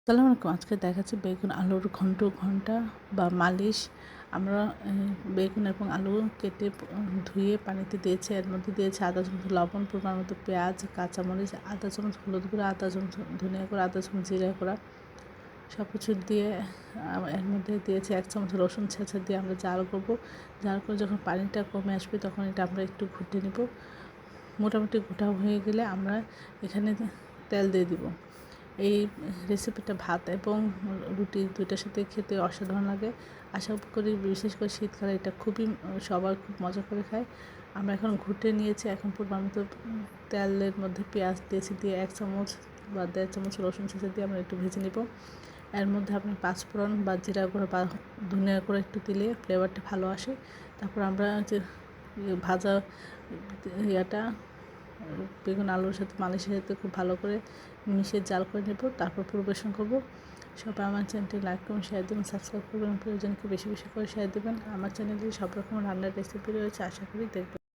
আসসালামু আলাইকুম। আজকে দেখাচ্ছি বেগুন আলুর ঘন্টা বা মালিশ। আমরা বেগুন এবং আলু কেটে ধুয়ে পানিতে দিয়েছি। এর মধ্যে দিয়েছি আধা চামচ লবণ, পরিমাণ মতো পেঁয়াজ, কাঁচামরিচ, আধা চামচ হলুদ গুঁড়া, আধা চামচ ধনিয়া গুঁড়া, আধা চামচ জিরা গুঁড়া, সব কিছু দিয়ে এর মধ্যে দিয়েছি 1 চামচ রসুন ছেঁচা দিয়ে আমরা জাল করবো। জাল করে যখন পানিটা কমে আসবে তখন এটা আমরা একটু ঘুটে নেব। মোটামুটি ঘোটা হয়ে গেলে আমরা এখানে তেল দিয়ে দিব। এই রেসিপিটা ভাত এবং রুটি দুইটার সাথে খেতে অসাধারণ লাগে। আশা করি বিশেষ করে শীতকালে এটা সবাই খুব মজা করে খায়। আমরা এখন ঘুটে নিয়েছি। এখন পরিমাণ মতো তেলের মধ্যে পেঁয়াজ দিয়েছি, দিয়ে 1 চামচ বা 1.5 চামচ রসুন ছেঁচা দিয়ে আমরা একটু ভেজে নেব। এর মধ্যে আপনি পাঁচফোড়ন বা জিরা গুঁড়ো বা ধনিয়া গুঁড়ো একটু দিলে ফ্লেভারটা ভালো আসে। তারপর আমরা যে ভাজা ইয়াটা বেগুন আলুর সাথে মালিশের সাথে খুব ভালো করে মিশিয়ে জাল করে নেব। তারপর পরিবেশন করব। সবাই আমার চ্যানেলটি লাইক করুন, শেয়ার দেবেন, সাবস্ক্রাইব করবেন, প্রয়োজনকে বেশি বেশি করে শেয়ার দেবেন। আমার চ্যানেলে সব রকম রান্নার রেসিপি রয়েছে, আশা করি দেখবেন।